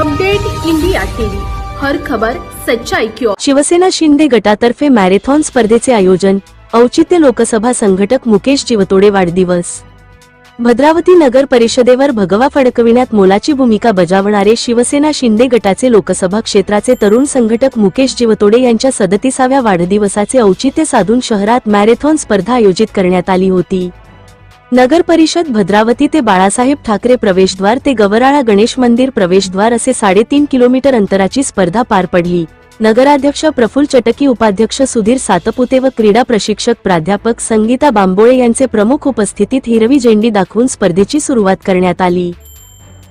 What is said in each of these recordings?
Update India TV, हर खबर सच्चाई की ओर। शिवसेना शिंदे गटातर्फे मॅरेथॉन स्पर्धेचे आयोजन, औचित्य लोकसभा संघटक मुकेश जीवतोडे वाढदिवस। भद्रावती नगर परिषदेवर भगवा फडकविण्यात मोलाची भूमिका बजावणारे शिवसेना शिंदे गटाचे लोकसभा क्षेत्राचे तरुण संघटक मुकेश जीवतोडे यांच्या 37व्या वाढदिवसाचे औचित्य साधून शहरात मॅरेथॉन स्पर्धा आयोजित करण्यात आली होती। नगर परिषद भद्रावती ते बाळासाहेब ठाकरे प्रवेशद्वार ते गवराळा गणेश मंदिर प्रवेशद्वार असे 3.5 किलोमीटर अंतराची स्पर्धा पार पडली। नगराध्यक्ष प्रफुल्ल चटकी, उपाध्यक्ष सुधीर सातपुते व क्रीडा प्रशिक्षक प्राध्यापक संगीता बांबोळे यांचे प्रमुख उपस्थितीत हिरवी झेंडी दाखवून स्पर्धेची सुरुवात करण्यात आली।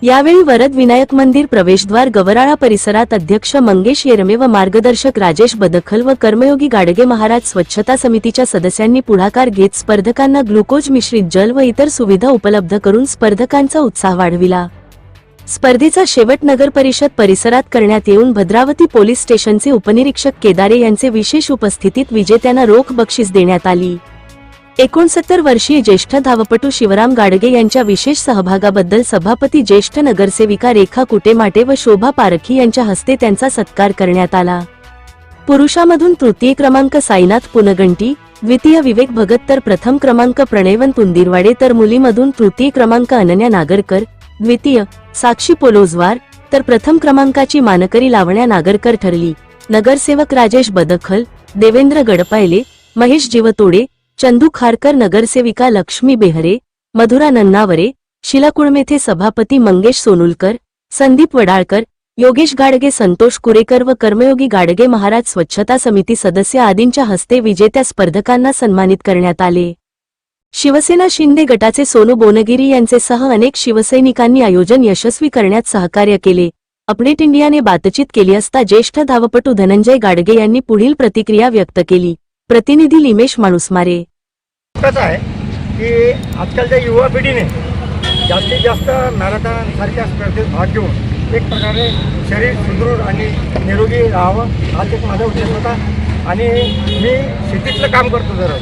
यावेळी वरद विनायक मंदिर प्रवेशद्वार गवराळा परिसरात अध्यक्ष मंगेश येरमे व मार्गदर्शक राजेश बदखल व कर्मयोगी गाडगे महाराज स्वच्छता समितीच्या सदस्यांनी पुढाकार घेत स्पर्धकांना ग्लुकोज मिश्रित जल व इतर सुविधा उपलब्ध करून स्पर्धकांचा उत्साह वाढविला। स्पर्धेचा शेवट नगर परिषद परिसरात करण्यात येऊन भद्रावती पोलीस स्टेशनचे उपनिरीक्षक केदारे यांचे विशेष उपस्थितीत विजेत्यांना रोख बक्षीस देण्यात आली। 69 वर्षीय ज्येष्ठ धावपटू शिवराम गाडगे यांच्या विशेष सहभागाबद्दल सभापती, ज्येष्ठ नगरसेविका रेखा कुटेमाटे व शोभा पारखी यांच्या हस्ते त्यांचा सत्कार करण्यात आला। पुरुषामधून तृतीय क्रमांक साईनाथ पुनगंटी, द्वितीय विवेक भगत तर प्रथम क्रमांक प्रणयवंत उंदीरवाडे तर मुलीमधून तृतीय क्रमांक अनन्या नागरकर, द्वितीय साक्षी पोलोजवार तर प्रथम क्रमांकाची मानकरी लावण्या नागरकर ठरली। नगरसेवक राजेश बदखल, देवेंद्र गडपायले, महेश जीवतोडे, चंदू खारकर, नगरसेविका लक्ष्मी बेहरे, मधुरा नन्नावरे, शिला कुळमेथे, सभापती मंगेश सोनुलकर, संदीप वडाळकर, योगेश गाडगे, संतोष कुरेकर व कर्मयोगी गाडगे महाराज स्वच्छता समिती सदस्य आदींच्या हस्ते विजेत्या स्पर्धकांना सन्मानित करण्यात आले। शिवसेना शिंदे गटाचे सोनू बोनगिरी यांचेसह अनेक शिवसैनिकांनी आयोजन यशस्वी करण्यात सहकार्य केले। अपडेट इंडियाने बातचीत केली असता ज्येष्ठ धावपटू धनंजय गाडगे यांनी पुढील प्रतिक्रिया व्यक्त केली। प्रतिनिधी लिमेश माणूसमारे। कसं आहे की आजकालच्या युवा पिढीने जास्तीत जास्त मॅरेथॉन सारख्या स्पर्धेत भाग घेऊन एक प्रकारे शरीर सुदृढ आणि निरोगी राहावं हाच एक माझा उद्देश होता। आणि मी शेतीतलं काम करतो जरा,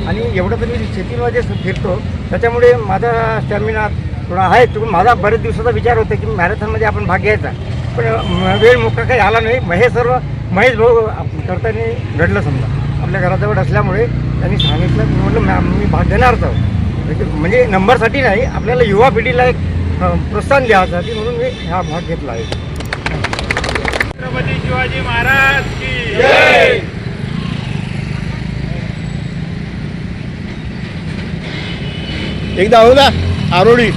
आणि एवढं तरी शेतीमध्ये फिरतो, त्याच्यामुळे माझा स्टॅमिना थोडा आहे। तो माझा बरेच दिवसाचा विचार होता की मॅरेथॉनमध्ये आपण भाग घ्यायचा, पण वेळ मोका काही आला नाही। महेश भाऊ करताना घडलं, समजा आपल्या घराजवळ असल्यामुळे त्यांनी सांगितलं, मी म्हटलं मी भाग घेणारच आहोत। म्हणजे नंबरसाठी नाही, आपल्याला युवा पिढीला एक प्रोत्साहन द्यायसाठी म्हणून मी हा भाग घेतला आहे। छत्रपती शिवाजी महाराज की जय। एकदा हो ना आरोडी